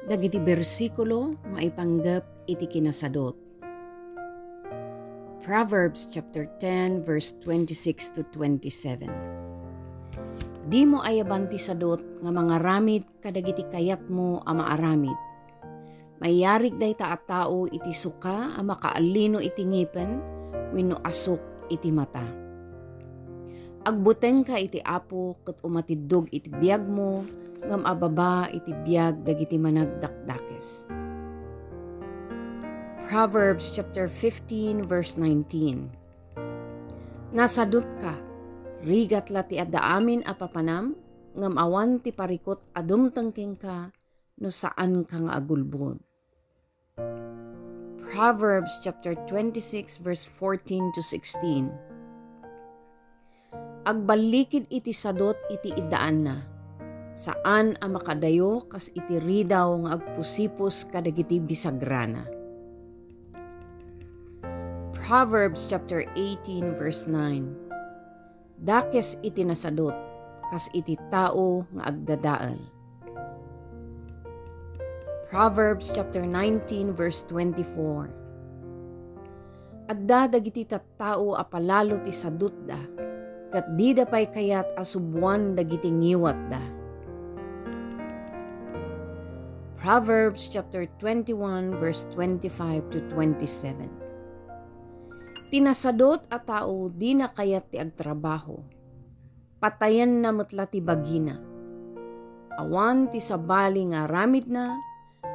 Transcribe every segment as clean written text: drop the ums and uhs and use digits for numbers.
Dagiti bersikulo maipanggep iti Kinasadut. Proverbs chapter 10 verse 26 to 27. Di mo ayaban ti sadot nga mga ramid kadagiti kayat mo a maaramid. Mayarig day ta a tao iti suka a makaalino iti ngipen wenno asok iti mata. Agbuteng ka iti apo ket umatiddog iti biag mo ngam ababa iti biag dagiti managdakdakes. Proverbs chapter 15 verse 19. Nasadut ka, rigat la ti addaamin a papanam, ngam awan ti parikot adumtengking ka no saan ka nga agulbod. Proverbs chapter 26 verse 14 to 16. Agbalikid iti sadot iti iddaan na, saan a makadayo kas iti ridaw nga agpusipos kadagiti bisagrana. Proverbs chapter 18 verse 9. Dakes iti nasadot kas iti tao nga agdadaal. Proverbs chapter 19 verse 24. Adda dagiti tattao a palalo ti sadut da, ket di dapay kayat asubwan dagiti ngiwat da. Proverbs chapter 21 verse 25 to 27. Tinasadot a tao di na kayat ti agtrabaho, patayen na metla ti bagina. Awan ti sabali nga ramid na,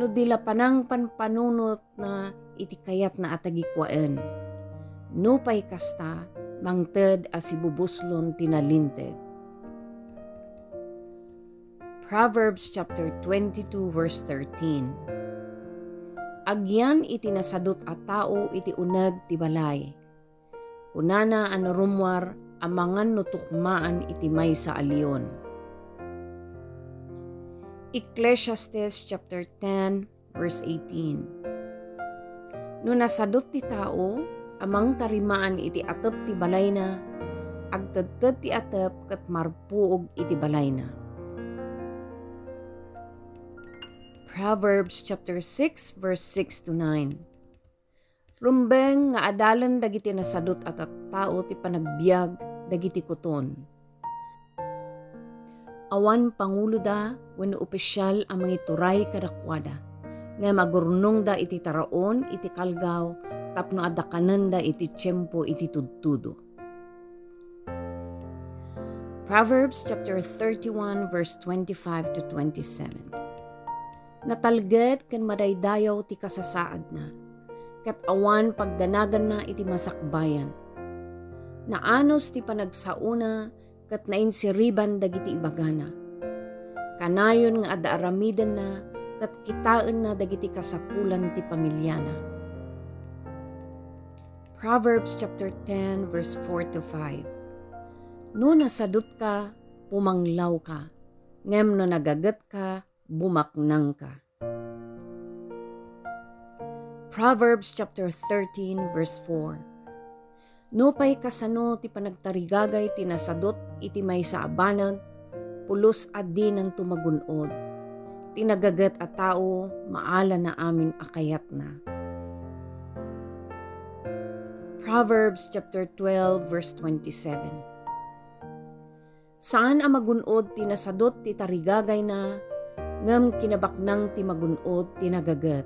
no dila panang panpanunot na iti kayat na atagikwaen. No pay kasta, mangted as ibubuslon tinalinteg. Proverbs chapter 22 verse 13. Agyan iti nasadot a tao iti uneg ti balay. Kunana an rumwar amangan no tukmaan iti maysa a leon. Ecclesiastes chapter 10 verse 18. No nasadot ti tao amang tarimaan iti atep ti balay na, agtedted ti atep ket marpuog iti balay na. Proverbs chapter 6 verse 6 to 9. Rumbeng nga adalan dagiti nasadot at tao ti panagbiag dagiti kuton. Awan pangulo da wenno opisyal a mangituray kadakwada, nga magurnong da iti taraon iti kalgaw tapno adakanen da iti tiyempo iti tudtudo. Proverbs chapter 31 verse 25 to 27. Natalged ken madaydayaw ti kasasaad na, ket awan pagdanagan na iti masakbayan. Naanos ti panagsauna ket nainsiriban dagiti ibagana. Kanayon nga adda aramidan na ket kitaen na dagiti kasapulan ti pamilyana. Proverbs chapter 10 verse 4 to 5. No nasadot ka, pumanglaw ka, ngem no nagaget ka, bumaknang ka. Proverbs chapter 13 verse 4. No pay kasano ti panagtarigagay ti nasadot iti maysa a banag, pulos addi nang tumagunod. Tinagaget a tao, maala na amin akayat na. Proverbs chapter 12 verse 27. Saan a magunod ti nasadot ti tarigagay na, ngem kinabaknang ti magunod ti nagaget.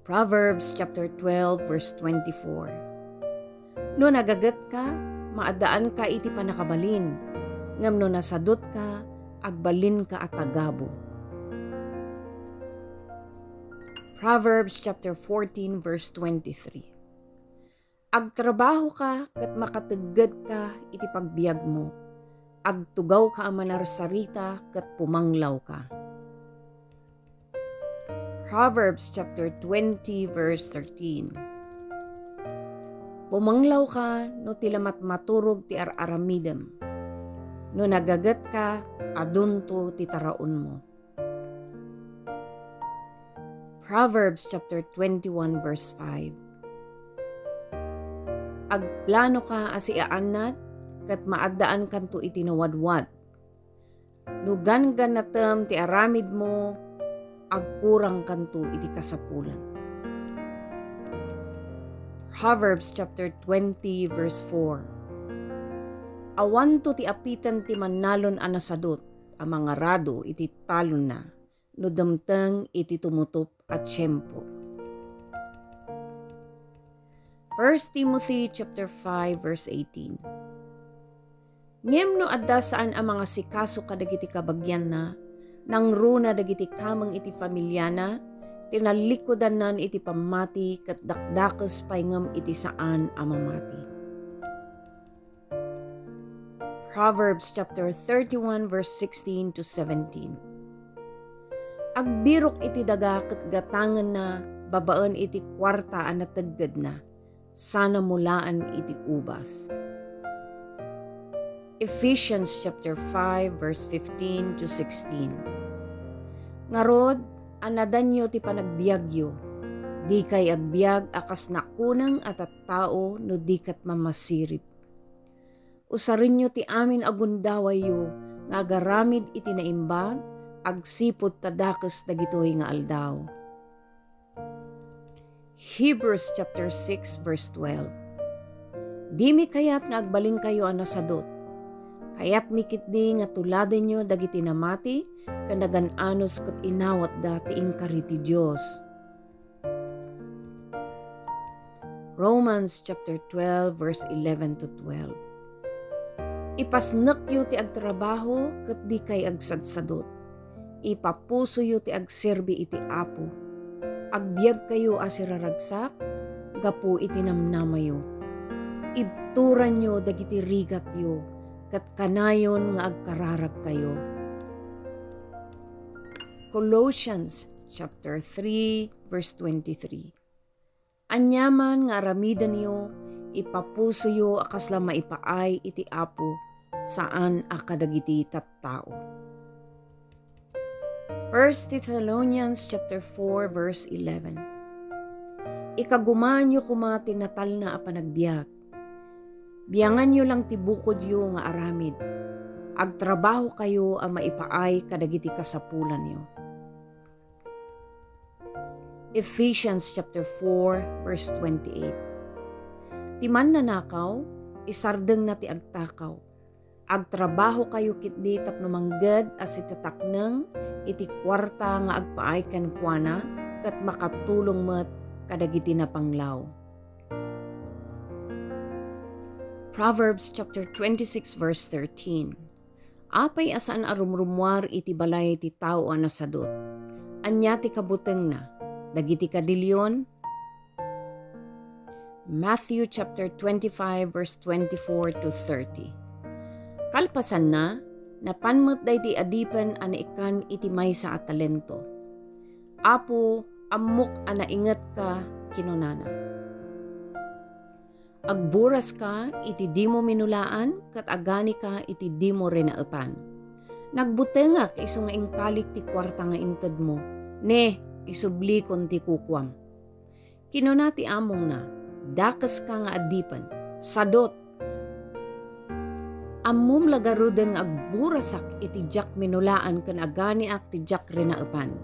Proverbs chapter 12 verse 24. No nagaget ka, maadaan ka iti panakabalin, ngem no nasadot ka, agbalin ka at agabo. Proverbs chapter 14 verse 23. Agtrabaho ka ket makategged ka iti pagbiag mo, agtugaw ka manarsarita ket pumanglaw ka. Proverbs chapter 20 verse 13. Pumanglaw ka no tilamat maturog ti araramidem. No nagaget ka, adunto ti taraon mo. Proverbs chapter 21 verse 5. Agplano ka asiaanat ket maaddaan kanto iti nawadwad. Nugan ganatem ti aramid mo, agkurang kanto iti kasapulan. Proverbs chapter 20 verse 4. Awan to ti apitan ti mannalon a nasadot, a mga rado iti talon na, no damteng iti tumutop at tiyempo. 1 Timothy chapter 5 verse 18. Ngem no adda saan ang mga sikaso kadagiti kabagyan na, nang runa dagiti kamang iti pamilyana, tinalikodan nan iti pamati kat dakdakes paingem iti saan a mamati. Proverbs chapter 31 verse 16 to 17. Agbirok iti daga ket gatangen na, babaan iti kwarta a nategged na, sana mulaan iti ubas. Ephesians chapter 5 verse 15 to 16. Ngarod, anadanyo ti panagbiagyo, di kay agbiag akas nakunang at tao no di kat mamasirip. Usarinyo ti amin agundawayo, nga garamid iti naimbag, agsipod tadakes dagitoy nga aldaw. Hebrews chapter 6 verse 12. Di mi kayat nga agbaling kayo a nasadot, kayat mikitdi nga tuladen nyo dagiti namati, kanagan-anos ket inawat da ti inkari ti Dios. Romans chapter 12 verse 11 to 12. Ipasnek yu ti agtrabaho ket di kay agsadsadot. Ipapuso yu ti agserbi iti Apo. Agbiag kayo asiraragsak, gapu iti namnamayo. Ibturan nyo dagiti rigat yu, kat kanayon nga agkararag kayo. Colossians chapter 3 verse 23. Anyaman nga aramidan yu, ipapuso yu akasla maipaay iti Apo, saan akadagiti tattao. 1 Thessalonians chapter 4 verse 11. Ikagumaan nyo kumati natal na a panagbiag. Biyangan nyo lang tibukod yu nga aramid. Agtrabaho kayo a maipaay kadagiti kasapulan nyo. Ephesians chapter 4 verse 28. Ti man nanakaw, isardeng na ti agtakaw. Agtrabaho kayo kitdi tapno mangged as itatakneng iti kwarta nga agpaay ken kuana ket makatulong met kadagiti na panglaw. Proverbs chapter 26 verse 13. Apay asaan arumrumwar iti balay ti tao a nasadot. Anya ti kabuteng na, dagiti kadilyon. Matthew chapter 25 verse 24 to 30. Kalpasan na, napanmet day ti adipen ana ikkan iti maysa a talento. Apo, ammok ana inget ka kinunana. Agburas ka iti di mo minulaan, kat agani ka iti di mo renaepan. Nagbutengak iso nga ingkalik ti kwarta nga inted mo, ne isubli kon ti kukwam. Kinuna ti among na, dakes ka nga adipen, sadot. Ammom lagaruden nga agburasak iti jak minulaan ken agani ak ti jak renaepan.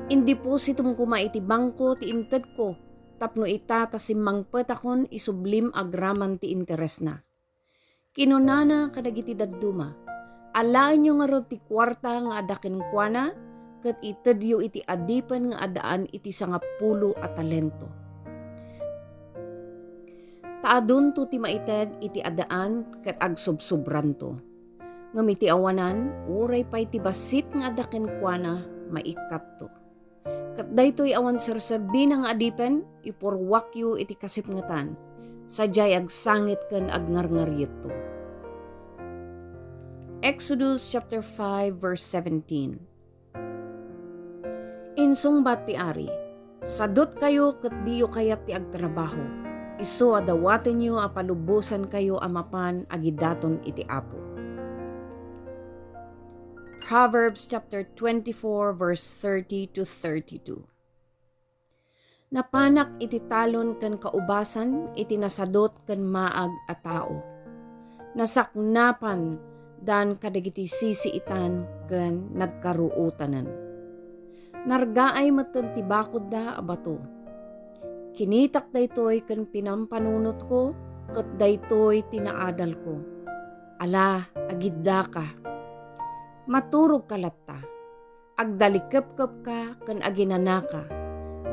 Indipositum kuma iti bangko ti inted ko, tapno ita tasimang petakon isublim agraman ti interes na. Kinunana kadagiti dadduma, alaan nyo nga rod ti kwarta nga adaken kuana, ket itedyo iti adipen nga adaan iti 10 a talento. Taadun to ti maited iti adaan ket agsubsobran to. Ngem iti awanan, uray pay ti basit nga adaken kuana, maikat to. Ket daytoy awan serserbi nga adipen, ipurwak yu iti kasipngetan, sadyay agsangit ken agngarngaryet to. Exodus chapter 5 verse 17. Insungbat ti ari, sadot kayo ket diyo kayat ti agtrabaho. Isu adawaten nyo a palubusan kayo amapan agidaton iti Apo. Proverbs chapter 24 verse 30 to 32. Napanak iti talon ken kaubasan iti nasadot ken maag a tao. Nasaknapan dan kadagiti sisiitan ken nagkaruutanan. Nargaay meten ti bakod da abato. Kinitak daytoy ken pinampanunot ko ket daytoy tinaadal ko. Ala, agidda ka. Maturog kalatta. Agdalikep-kep ka ken aginanaka.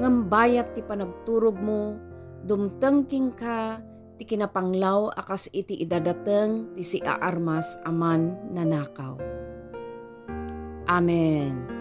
Ngem bayat ti panagturog mo, dumtengking ka ti kinapanglaw akas iti idadateng ti si aarmas aman nanakaw. Amen.